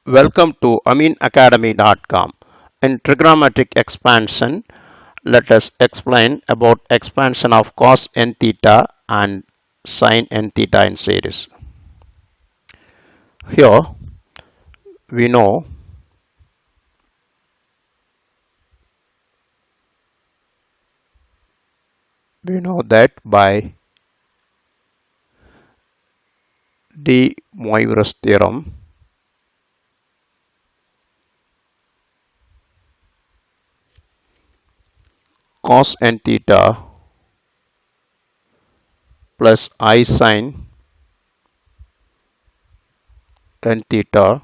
Welcome to aminacademy.com. In trigonometric expansion, let us explain about expansion of cos n theta and sin n theta in series. Here we know that by de Moivre's theorem, cos n theta plus I sin n theta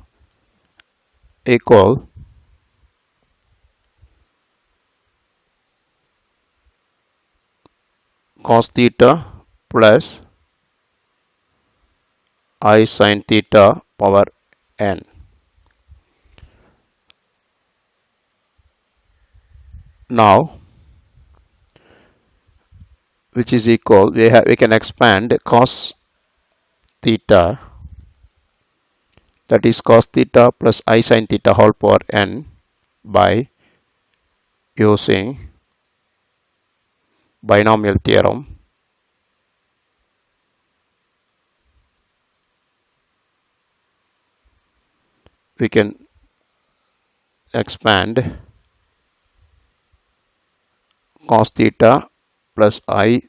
equal cos theta plus I sin theta power n. Now, which is equal, we can expand cos theta, that is cos theta plus I sin theta whole power n by using binomial theorem. We can expand cos theta plus I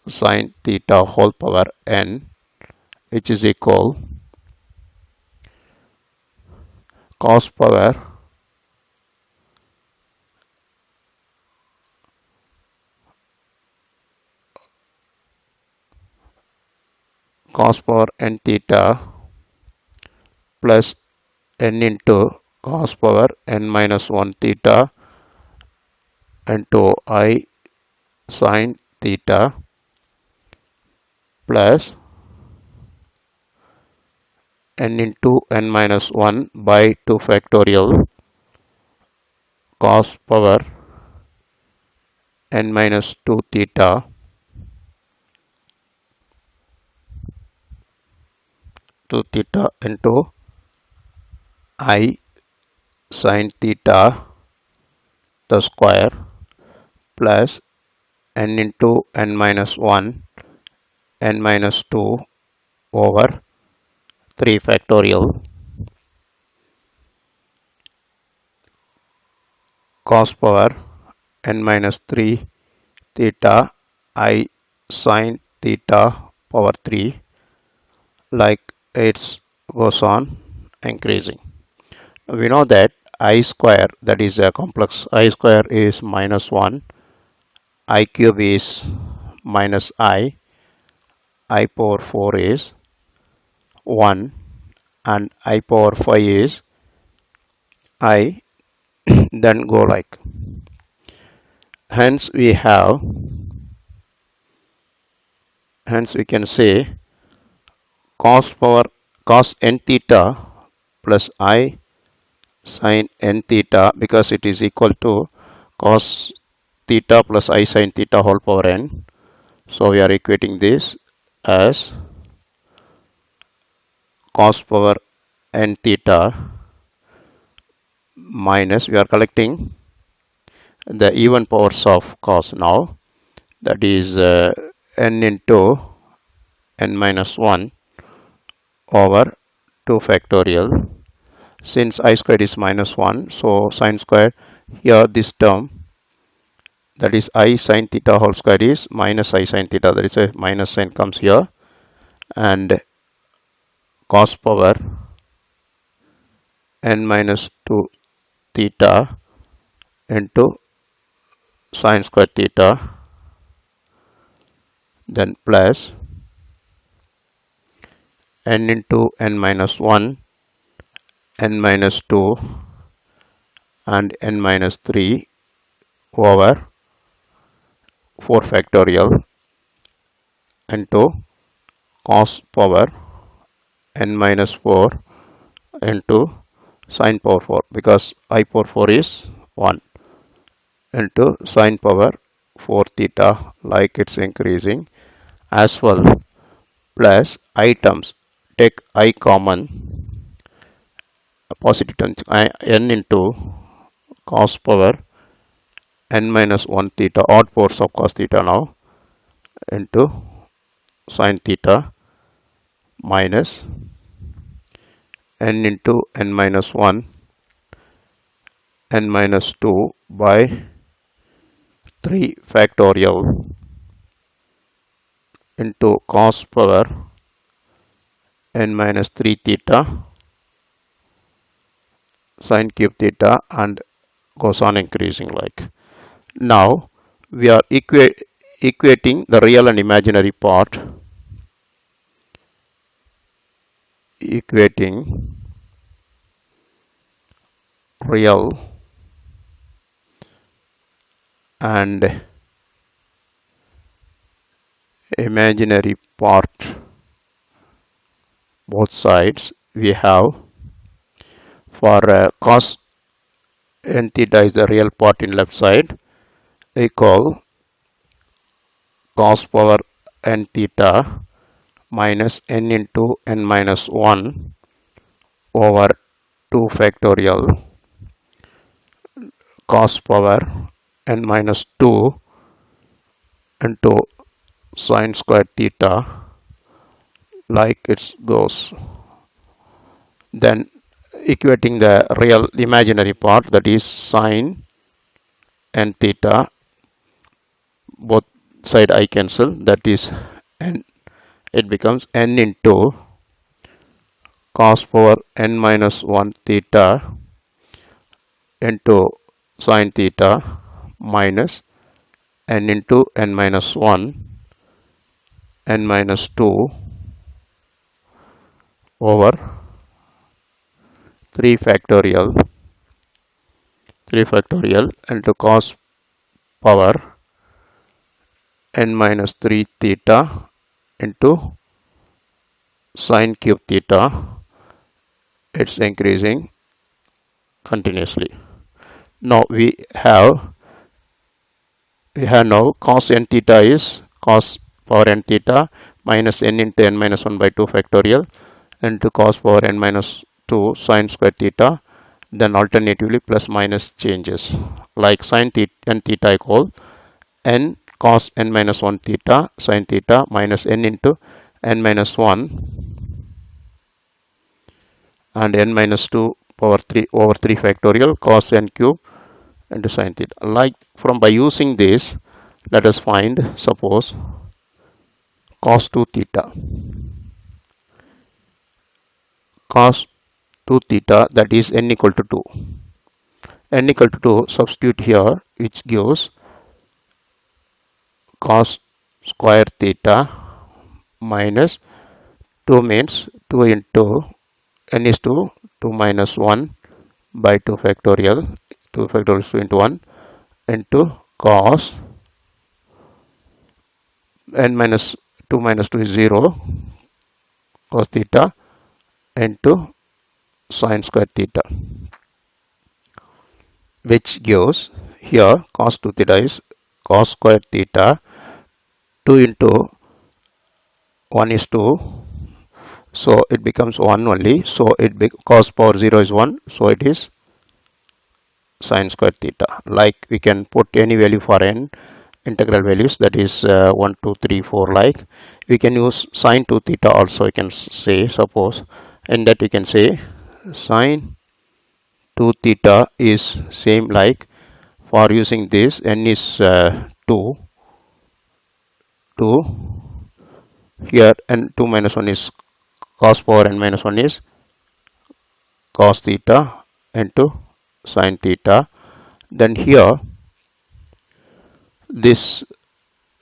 sin theta whole power n, which is equal cos power n theta plus n into cos power n minus 1 theta into I sin theta plus n into n minus 1 by 2 factorial cos power n minus 2 theta into I sin theta the square plus n into n minus 1 n minus 2 over 3 factorial cos power n minus 3 theta I sin theta power 3, like it goes on increasing. We know that I square, that is a complex I square, is minus 1, I cube is minus I power 4 is 1, and I power 5 is I. Then go like. Hence we can say cos n theta plus I sin n theta, because it is equal to cos theta plus I sin theta whole power n. So we are equating this as cos power n theta minus, we are collecting the even powers of cos now, that is n into n minus 1 over 2 factorial. Since I squared is minus 1, so sin square, here this term, that is I sin theta whole square, is minus I sin theta, that is a minus sign comes here, and cos power n minus 2 theta into sin square theta, then plus n into n minus 1 n minus 2 and n minus 3 over 4 factorial into cos power n minus 4 into sin power 4, because I power 4 is 1, into sin power 4 theta, like it's increasing as well, plus I terms, take I common, positive term n into cos power n minus 1 theta, odd powers of cos theta now, into sin theta minus n into n minus 1 n minus 2 by 3 factorial into cos power n minus 3 theta sin cube theta, and goes on increasing like. Now we are equating the real and imaginary part, equating real and imaginary part, both sides. We have for cos n theta is the real part in left side, equal cos power n theta minus n into n minus 1 over 2 factorial cos power n minus 2 into sin square theta, like it goes. Then equating the real imaginary part, that is sin n theta, both side I cancel, that is n, it becomes n into cos power n minus 1 theta into sin theta minus n into n minus 1 n minus 2 over 3 factorial into cos power n minus 3 theta into sin cube theta. It's increasing continuously. Now we have now cos n theta is cos power n theta minus n into n minus 1 by 2 factorial into cos power n minus 2 sin square theta. Then alternatively plus minus changes, like sin n theta equal n cos n minus 1 theta sin theta minus n into n minus 1 and n minus 2 power 3 over 3 factorial cos n cube into sin theta. Like from by using this, let us find, suppose, cos 2 theta. Cos 2 theta, that is n equal to 2. N equal to 2, substitute here, which gives cos square theta minus 2 means 2 into n is 2, 2 minus 1 by 2 factorial, 2 factorial is 2 into 1 into cos n minus 2 minus 2 is 0 cos theta into sin square theta, which gives here cos 2 theta is cos square theta 2 into 1 is 2, so it becomes 1 only, so it cos power 0 is 1, so it is sin square theta. Like we can put any value for n integral values, that is 1 2 3 4, like we can use sin 2 theta also. We can say, suppose, and that we can say sin 2 theta is same, like for using this n is 2 here, and 2 minus 1 is cos power n minus 1 is cos theta into sin theta. Then here this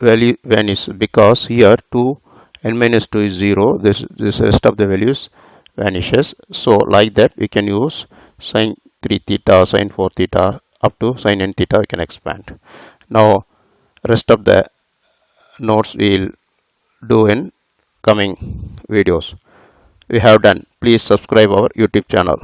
value vanishes, because here 2 n minus 2 is 0, this rest of the values vanishes. So like that we can use sin 3 theta, sin 4 theta, up to sin n theta we can expand. Now rest of the notes we'll do in coming videos. We have done. Please subscribe our YouTube channel.